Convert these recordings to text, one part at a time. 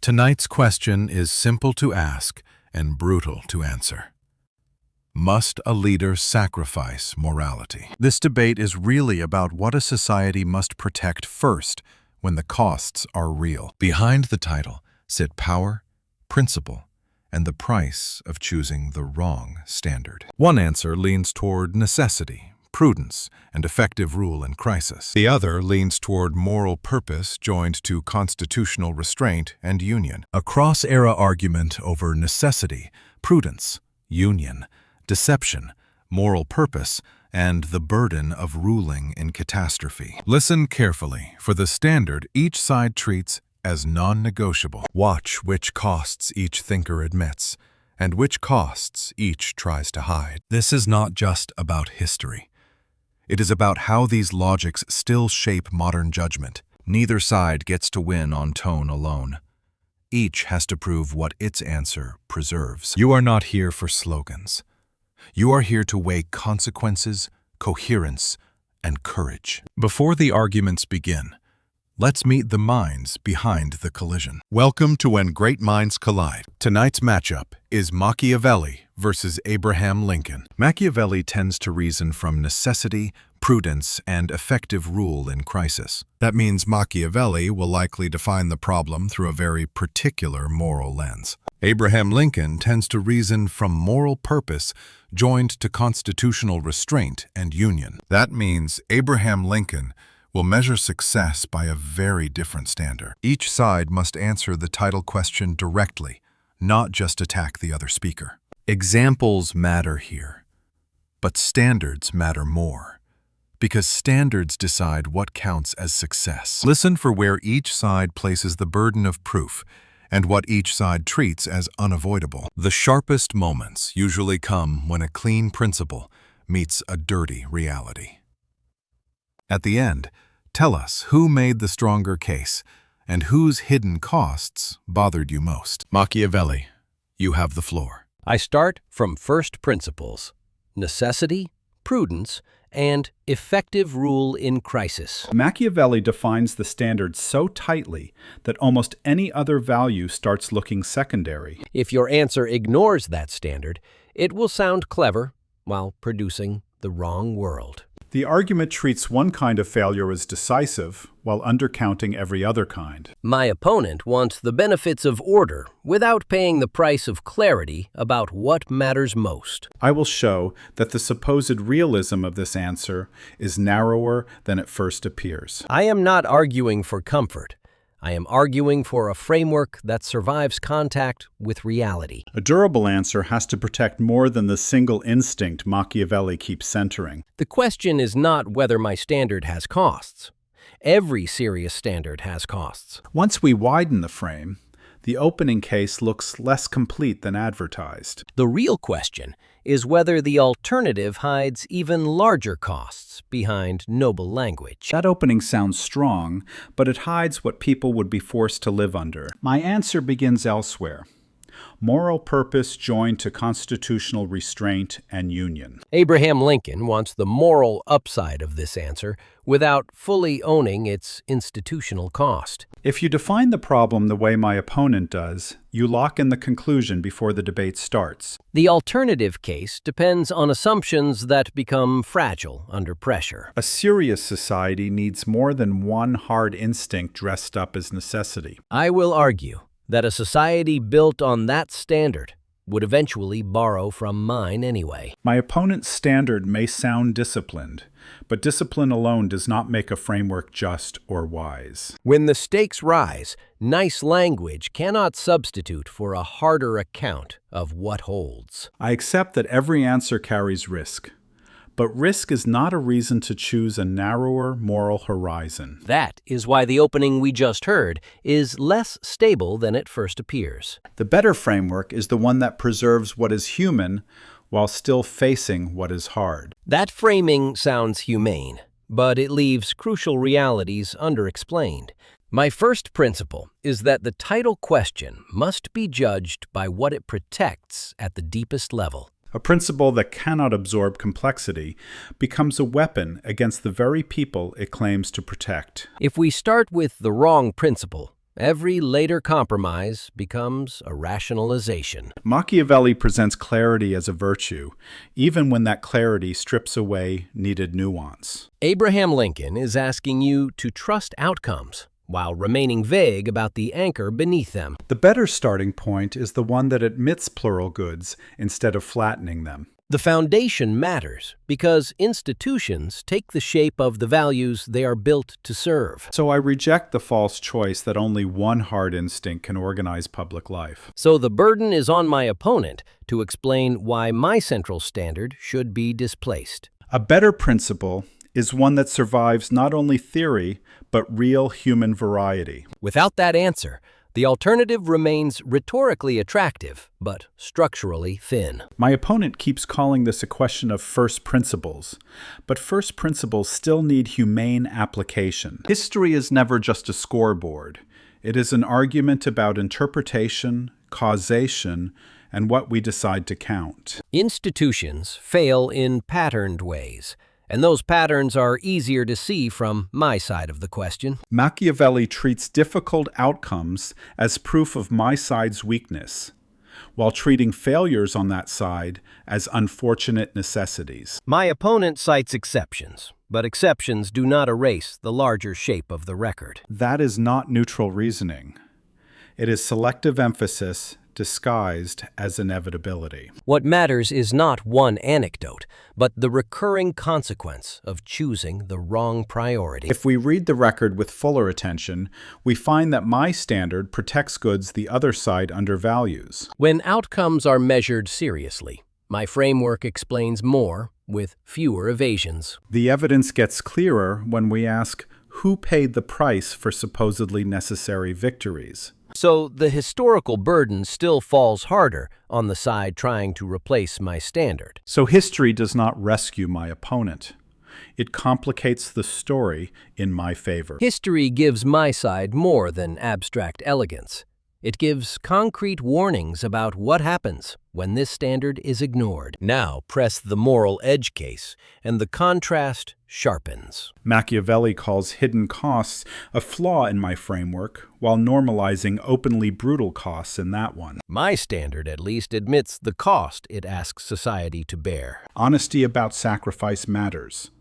Tonight's question is simple to ask and brutal to answer. Must a leader sacrifice morality? This debate is really about what a society must protect first when the costs are real. Behind the title sit power, principle, and the price of choosing the wrong standard. One answer leans toward necessity, prudence, and effective rule in crisis. The other leans toward moral purpose joined to constitutional restraint and union. A cross-era argument over necessity, prudence, union, deception, moral purpose, and the burden of ruling in catastrophe. Listen carefully for the standard each side treats as non-negotiable. Watch which costs each thinker admits, and which costs each tries to hide. This is not just about history. It is about how these logics still shape modern judgment. Neither side gets to win on tone alone. Each has to prove what its answer preserves. You are not here for slogans. You are here to weigh consequences, coherence, and courage. Before the arguments begin, let's meet the minds behind the collision. Welcome to When Great Minds Collide. Tonight's matchup is Machiavelli versus Abraham Lincoln. Machiavelli tends to reason from necessity, prudence, and effective rule in crisis. That means Machiavelli will likely define the problem through a very particular moral lens. Abraham Lincoln tends to reason from moral purpose joined to constitutional restraint and union. That means Abraham Lincoln will measure success by a very different standard. Each side must answer the title question directly, not just attack the other speaker. Examples matter here, but standards matter more, because standards decide what counts as success. Listen for where each side places the burden of proof and what each side treats as unavoidable. The sharpest moments usually come when a clean principle meets a dirty reality. At the end, tell us who made the stronger case and whose hidden costs bothered you most. Machiavelli, you have the floor. I start from first principles: necessity, prudence, and effective rule in crisis. Machiavelli defines the standard so tightly that almost any other value starts looking secondary. If your answer ignores that standard, it will sound clever while producing the wrong world. The argument treats one kind of failure as decisive, while undercounting every other kind. My opponent wants the benefits of order without paying the price of clarity about what matters most. I will show that the supposed realism of this answer is narrower than it first appears. I am not arguing for comfort. I am arguing for a framework that survives contact with reality. A durable answer has to protect more than the single instinct Machiavelli keeps centering. The question is not whether my standard has costs. Every serious standard has costs. Once we widen the frame, the opening case looks less complete than advertised. The real question is whether the alternative hides even larger costs behind noble language. That opening sounds strong, but it hides what people would be forced to live under. My answer begins elsewhere. Moral purpose joined to constitutional restraint and union. Abraham Lincoln wants the moral upside of this answer without fully owning its institutional cost. If you define the problem the way my opponent does, you lock in the conclusion before the debate starts. The alternative case depends on assumptions that become fragile under pressure. A serious society needs more than one hard instinct dressed up as necessity. I will argue that a society built on that standard would eventually borrow from mine anyway. My opponent's standard may sound disciplined, but discipline alone does not make a framework just or wise. When the stakes rise, nice language cannot substitute for a harder account of what holds. I accept that every answer carries risk, but risk is not a reason to choose a narrower moral horizon. That is why the opening we just heard is less stable than it first appears. The better framework is the one that preserves what is human while still facing what is hard. That framing sounds humane, but it leaves crucial realities underexplained. My first principle is that the title question must be judged by what it protects at the deepest level. A principle that cannot absorb complexity becomes a weapon against the very people it claims to protect. If we start with the wrong principle, Every later compromise becomes a rationalization. Machiavelli presents clarity as a virtue, even when that clarity strips away needed nuance. Abraham Lincoln is asking you to trust outcomes while remaining vague about the anchor beneath them. The better starting point is the one that admits plural goods instead of flattening them. The foundation matters because institutions take the shape of the values they are built to serve. So I reject the false choice that only one hard instinct can organize public life. So the burden is on my opponent to explain why my central standard should be displaced. A better principle is one that survives not only theory, but real human variety. Without that answer, the alternative remains rhetorically attractive, but structurally thin. My opponent keeps calling this a question of first principles, but first principles still need humane application. History is never just a scoreboard. It is an argument about interpretation, causation, and what we decide to count. Institutions fail in patterned ways, and those patterns are easier to see from my side of the question. Machiavelli treats difficult outcomes as proof of my side's weakness, while treating failures on that side as unfortunate necessities. My opponent cites exceptions, but exceptions do not erase the larger shape of the record. That is not neutral reasoning. It is selective emphasis disguised as inevitability. What matters is not one anecdote, but the recurring consequence of choosing the wrong priority. If we read the record with fuller attention, we find that my standard protects goods the other side undervalues. When outcomes are measured seriously, my framework explains more with fewer evasions. The evidence gets clearer when we ask, who paid the price for supposedly necessary victories? So the historical burden still falls harder on the side trying to replace my standard. So history does not rescue my opponent. It complicates the story in my favor. History gives my side more than abstract elegance. It gives concrete warnings about what happens when this standard is ignored. Now press the moral edge case, and the contrast sharpens. Machiavelli calls hidden costs a flaw in my framework, while normalizing openly brutal costs in that one. My standard, at least, admits the cost it asks society to bear. Honesty about sacrifice matters.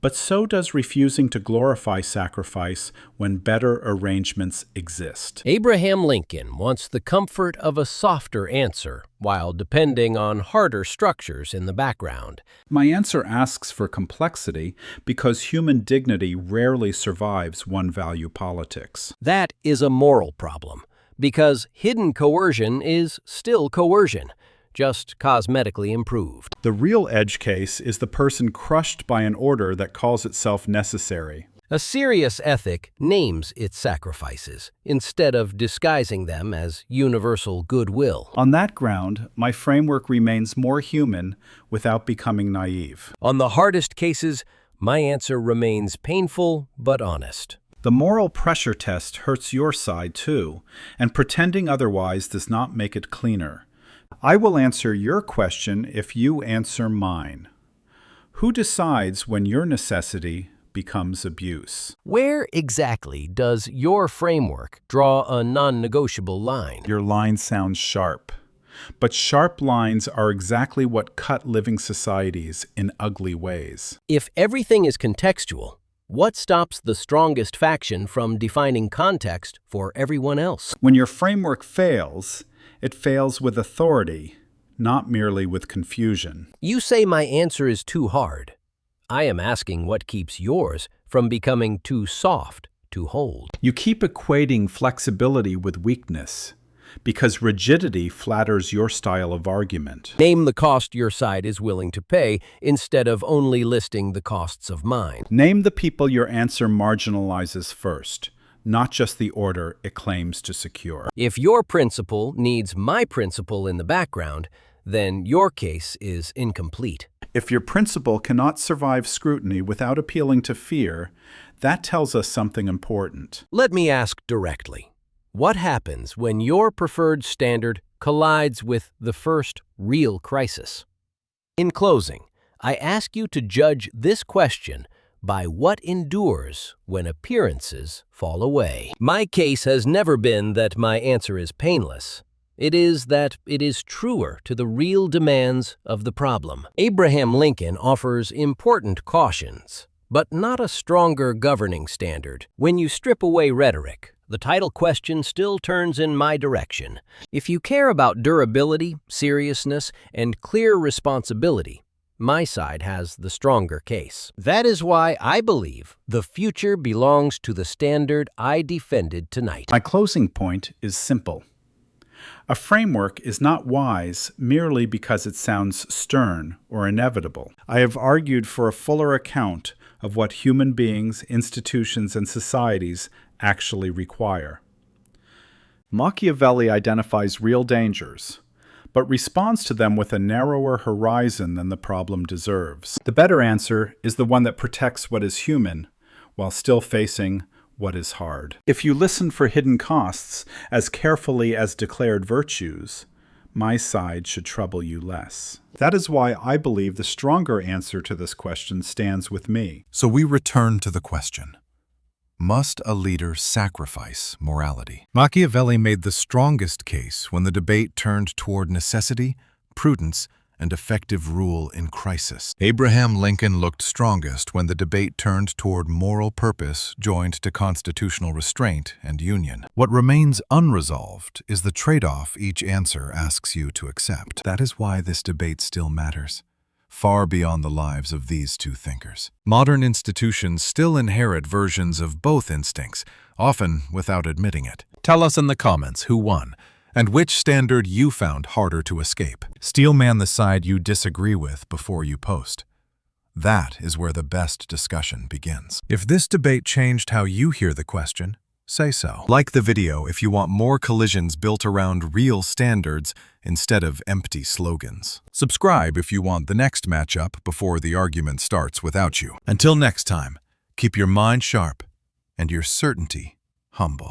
But so does refusing to glorify sacrifice when better arrangements exist. Abraham Lincoln wants the comfort of a softer answer while depending on harder structures in the background. My answer asks for complexity because human dignity rarely survives one-value politics. That is a moral problem because hidden coercion is still coercion, just cosmetically improved. The real edge case is the person crushed by an order that calls itself necessary. A serious ethic names its sacrifices instead of disguising them as universal goodwill. On that ground, my framework remains more human without becoming naive. On the hardest cases, my answer remains painful but honest. The moral pressure test hurts your side too, and pretending otherwise does not make it cleaner. I will answer your question if you answer mine. Who decides when your necessity becomes abuse? Where exactly does your framework draw a non-negotiable line? Your line sounds sharp, but sharp lines are exactly what cut living societies in ugly ways. If everything is contextual, what stops the strongest faction from defining context for everyone else? When your framework fails, it fails with authority, not merely with confusion. You say my answer is too hard. I am asking what keeps yours from becoming too soft to hold. You keep equating flexibility with weakness, because rigidity flatters your style of argument. Name the cost your side is willing to pay instead of only listing the costs of mine. Name the people your answer marginalizes first, not just the order it claims to secure. If your principle needs my principle in the background, then your case is incomplete. If your principle cannot survive scrutiny without appealing to fear, that tells us something important. Let me ask directly. What happens when your preferred standard collides with the first real crisis? In closing, I ask you to judge this question by what endures when appearances fall away. My case has never been that my answer is painless. It is that it is truer to the real demands of the problem. Abraham Lincoln offers important cautions, but not a stronger governing standard. When you strip away rhetoric, the title question still turns in my direction. If you care about durability, seriousness, and clear responsibility, my side has the stronger case. That is why I believe the future belongs to the standard I defended tonight. My closing point is simple. A framework is not wise merely because it sounds stern or inevitable. I have argued for a fuller account of what human beings, institutions, and societies actually require. Machiavelli identifies real dangers, but responds to them with a narrower horizon than the problem deserves. The better answer is the one that protects what is human while still facing what is hard. If you listen for hidden costs as carefully as declared virtues, my side should trouble you less. That is why I believe the stronger answer to this question stands with me. So we return to the question. Must a leader sacrifice morality? Machiavelli made the strongest case when the debate turned toward necessity, prudence, and effective rule in crisis. Abraham Lincoln looked strongest when the debate turned toward moral purpose joined to constitutional restraint and union. What remains unresolved is the trade-off each answer asks you to accept. That is why this debate still matters, far beyond the lives of these two thinkers. Modern institutions still inherit versions of both instincts, often without admitting it. Tell us in the comments who won, and which standard you found harder to escape. Steelman the side you disagree with before you post. That is where the best discussion begins. If this debate changed how you hear the question, say so. Like the video if you want more collisions built around real standards instead of empty slogans. Subscribe if you want the next matchup before the argument starts without you. Until next time, keep your mind sharp and your certainty humble.